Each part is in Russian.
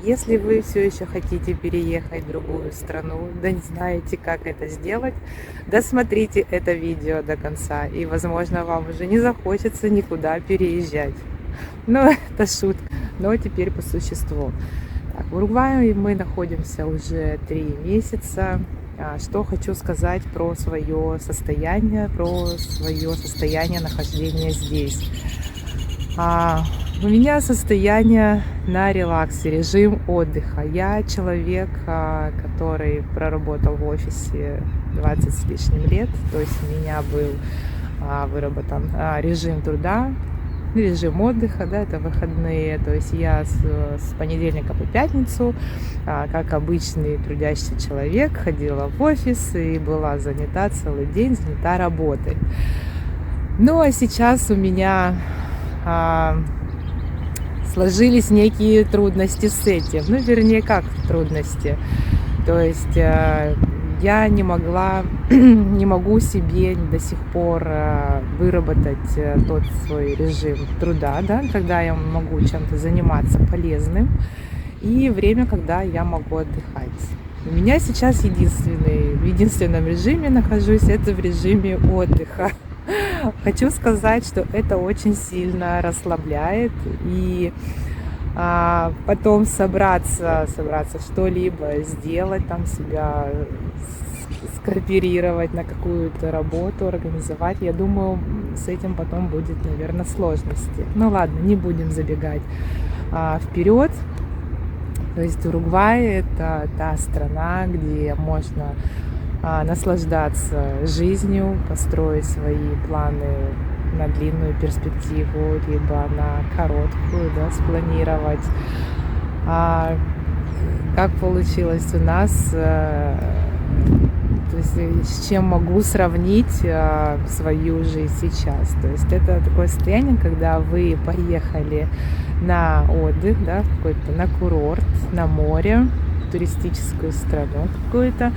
Если вы все еще хотите переехать в другую страну, да не знаете, как это сделать, досмотрите это видео до конца, и, возможно, вам уже не захочется никуда переезжать. Ну, это шутка. Но теперь по существу. Так, в Уругвае мы находимся уже 3 месяца. Что хочу сказать про свое состояние нахождения здесь. У меня состояние на релаксе, режим отдыха. Я человек, который проработал в офисе 20 с лишним лет, то есть у меня был выработан режим труда, режим отдыха, да, это выходные, то есть я с понедельника по пятницу, как обычный трудящийся человек, ходила в офис и была занята целый день, занята работой. Ну, а сейчас у меня сложились некие трудности с этим, ну, вернее, как трудности, то есть я не могу себе до сих пор выработать тот свой режим труда, да, когда я могу чем-то заниматься полезным, и время, когда я могу отдыхать. У меня сейчас в единственном режиме нахожусь, это в режиме отдыха. Хочу сказать, что это очень сильно расслабляет, и потом собраться что-либо сделать, там себя скооперировать на какую-то работу, организовать. Я думаю, с этим потом будет, наверное, сложности. Ну ладно, не будем забегать вперед. То есть Уругвай — это та страна, где можно наслаждаться жизнью, построить свои планы на длинную перспективу, либо на короткую, да, спланировать. Как получилось у нас, то есть с чем могу сравнить свою жизнь сейчас. То есть это такое состояние, когда вы поехали на отдых, да, какой-то на курорт, на море, туристическую страну какую-то,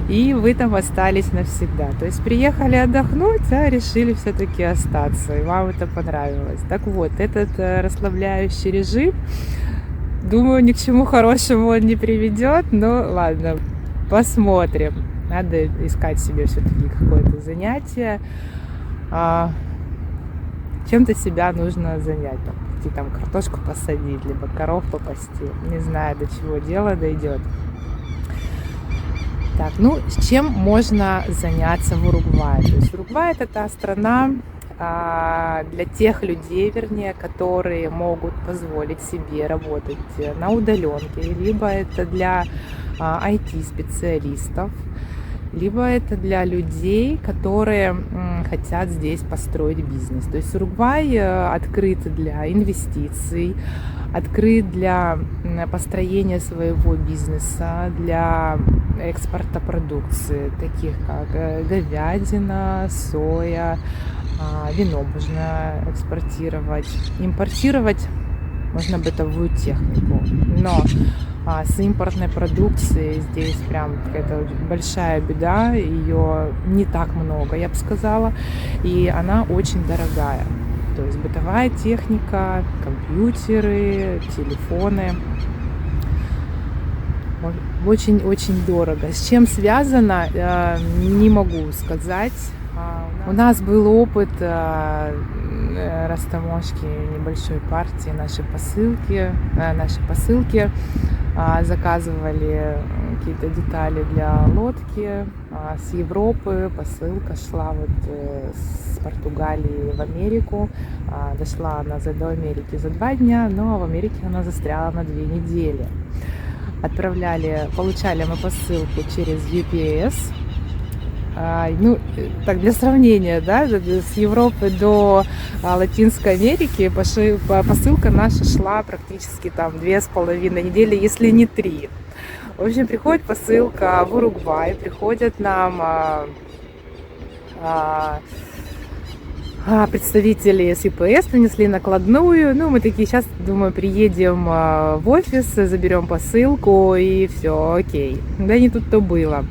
и вы там остались навсегда. То есть приехали отдохнуть, а решили все-таки остаться, и вам это понравилось. Так вот, этот расслабляющий режим, думаю, ни к чему хорошему он не приведет, но ладно, посмотрим. Надо искать себе все-таки какое-то занятие. Чем-то себя нужно занять. Там картошку посадить, либо коров попасти. Не знаю, до чего дело дойдет. Так, ну, чем можно заняться в Уругвае? То есть Уругвай — это та страна для тех людей, вернее, которые могут позволить себе работать на удаленке, либо это для IT-специалистов, либо это для людей, которые хотят здесь построить бизнес. То есть Уругвай открыт для инвестиций, открыт для построения своего бизнеса, для экспорта продукции, таких как говядина, соя, вино можно экспортировать, импортировать можно бытовую технику, но с импортной продукцией здесь прям какая-то большая беда, ее не так много, я бы сказала, и она очень дорогая. То есть бытовая техника, компьютеры, телефоны очень-очень дорого. С чем связано, не могу сказать. У нас был опыт растаможки небольшой партии нашей посылки. Заказывали какие-то детали для лодки с Европы. Посылка шла с Португалии в Америку. Дошла она до Америки за 2 дня, но в Америке она застряла на 2 недели. Получали мы посылку через UPS. Ну, так, для сравнения, да, с Европы до Латинской Америки посылка наша шла практически там 2,5 недели, если не 3. В общем, приходит посылка в Уругвай, приходят нам представители с ЮПС, принесли накладную. Ну, мы такие, сейчас, думаю, приедем в офис, заберем посылку, и все, окей. Да не тут-то было.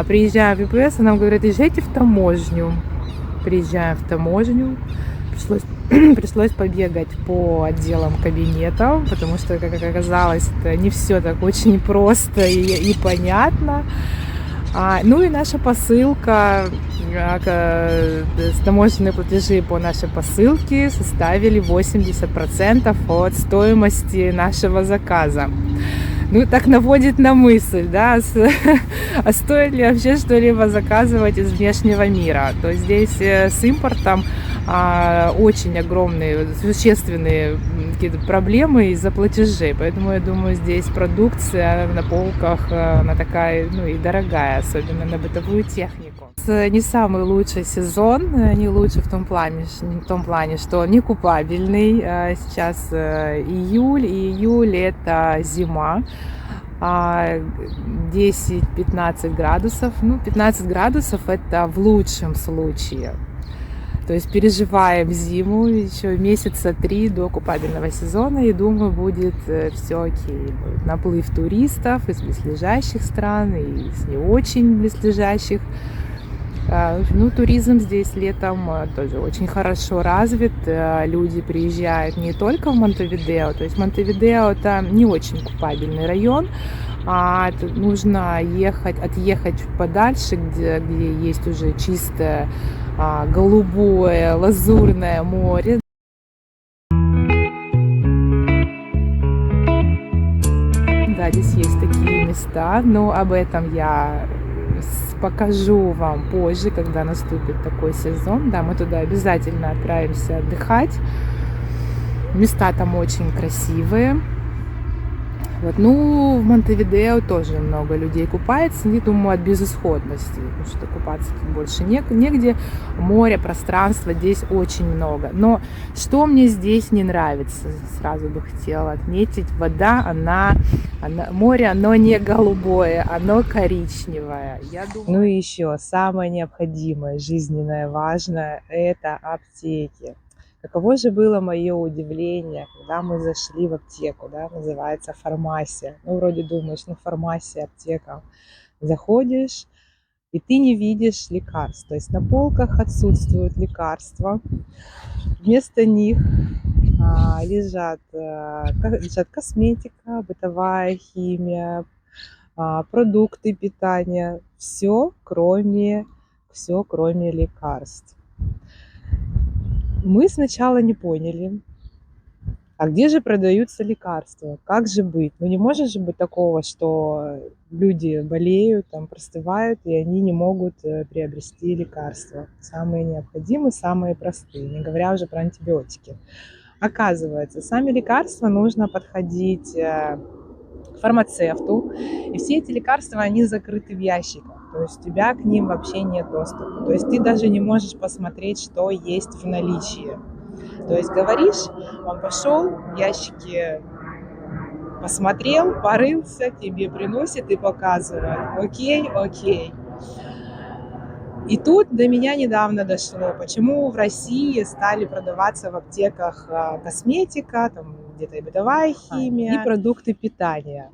Приезжаем в ЮПС, и нам говорят: езжайте в таможню. Приезжаем в таможню. Пришлось пришлось побегать по отделам кабинетов, потому что, как оказалось, это не все так очень просто и понятно. Ну и наша посылка, таможенные платежи по нашей посылке составили 80% от стоимости нашего заказа. Ну, так наводит на мысль, да, а стоит ли вообще что-либо заказывать из внешнего мира. То есть здесь с импортом очень огромные, существенные какие-то проблемы из-за платежей. Поэтому я думаю, здесь продукция на полках, она такая, ну и дорогая, особенно на бытовую технику. Не самый лучший сезон, не лучше в том плане, что он не купабельный. Сейчас июль, и июль это зима. 10-15 градусов. Ну, 15 градусов это в лучшем случае. То есть переживаем зиму, еще месяца 3 до купабельного сезона, и думаю, будет все окей. Будет наплыв туристов из близлежащих стран и из не очень близлежащих. Ну, туризм здесь летом тоже очень хорошо развит. Люди приезжают не только в Монтевидео, то есть Монтевидео это не очень купабельный район, нужно отъехать подальше, где есть уже чистое голубое лазурное море. Да, здесь есть такие места, но об этом я покажу вам позже, когда наступит такой сезон. Да, мы туда обязательно отправимся отдыхать. Места там очень красивые. Вот. Ну, в Монтевидео тоже много людей купается, не думаю, от безысходности, потому что купаться тут больше негде. Море, пространства здесь очень много. Но что мне здесь не нравится, сразу бы хотела отметить, вода, море, оно не голубое, оно коричневое. Я думаю... Ну и еще самое необходимое, жизненное, важное, это аптеки. Каково же было мое удивление, когда мы зашли в аптеку, да, называется фармасия. Ну, вроде думаешь, ну, фармасия, аптека. Заходишь, и ты не видишь лекарств. То есть на полках отсутствуют лекарства. Вместо них лежат косметика, бытовая химия, продукты питания. Все, кроме лекарств. Мы сначала не поняли, а где же продаются лекарства? Как же быть? Ну не может же быть такого, что люди болеют, там, простывают, и они не могут приобрести лекарства. Самые необходимые, самые простые, не говоря уже про антибиотики. Оказывается, сами лекарства нужно подходить к фармацевту, и все эти лекарства, они закрыты в ящиках. То есть у тебя к ним вообще нет доступа. То есть ты даже не можешь посмотреть, что есть в наличии. То есть говоришь, он пошел, в ящике посмотрел, порылся, тебе приносит и показывает. Окей. И тут до меня недавно дошло, почему в России стали продаваться в аптеках косметика, там где-то и бытовая химия, и продукты питания.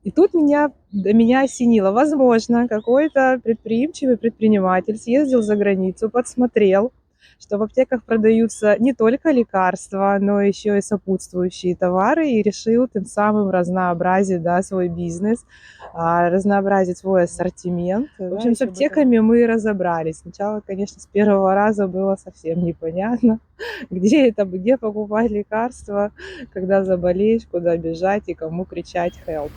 И тут до меня осенило. Возможно, какой-то предприимчивый предприниматель съездил за границу, подсмотрел, что в аптеках продаются не только лекарства, но еще и сопутствующие товары, и решил тем самым разнообразить, да, свой бизнес, разнообразить свой ассортимент. В общем, с аптеками мы разобрались. Сначала, конечно, с первого раза было совсем непонятно, где покупать лекарства, когда заболеешь, куда бежать и кому кричать «help».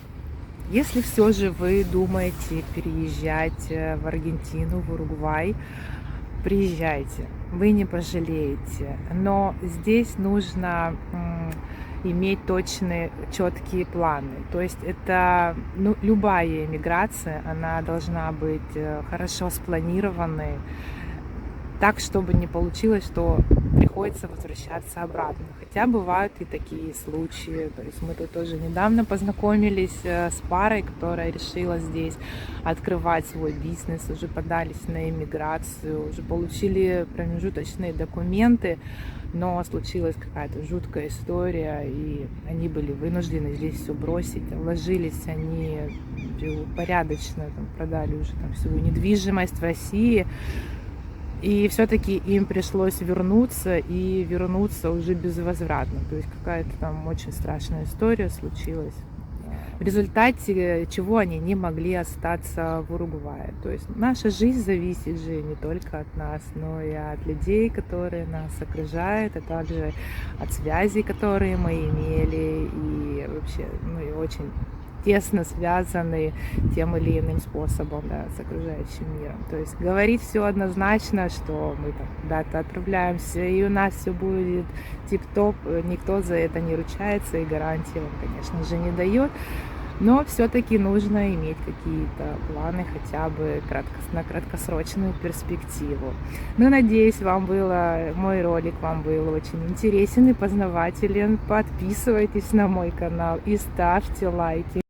Если все же вы думаете переезжать в Аргентину, в Уругвай, приезжайте, вы не пожалеете. Но здесь нужно иметь точные, четкие планы. То есть это, любая эмиграция, она должна быть хорошо спланированной, так, чтобы не получилось, что приходится возвращаться обратно. Хотя бывают и такие случаи. То есть мы тут тоже недавно познакомились с парой, которая решила здесь открывать свой бизнес, уже подались на эмиграцию, уже получили промежуточные документы, но случилась какая-то жуткая история, и они были вынуждены здесь все бросить. Вложились они порядочно, продали уже свою недвижимость в России. И все-таки им пришлось вернуться, и вернуться уже безвозвратно. То есть какая-то там очень страшная история случилась, в результате чего они не могли остаться в Уругвае. То есть наша жизнь зависит же не только от нас, но и от людей, которые нас окружают, а также от связей, которые мы имели, и вообще, ну и очень тесно связаны тем или иным способом, да, с окружающим миром. То есть говорить все однозначно, что мы там куда-то отправляемся, и у нас все будет тип-топ, никто за это не ручается, и гарантии он, конечно же, не дает. Но все-таки нужно иметь какие-то планы хотя бы на краткосрочную перспективу. Ну, надеюсь, мой ролик вам был очень интересен и познавателен. Подписывайтесь на мой канал и ставьте лайки.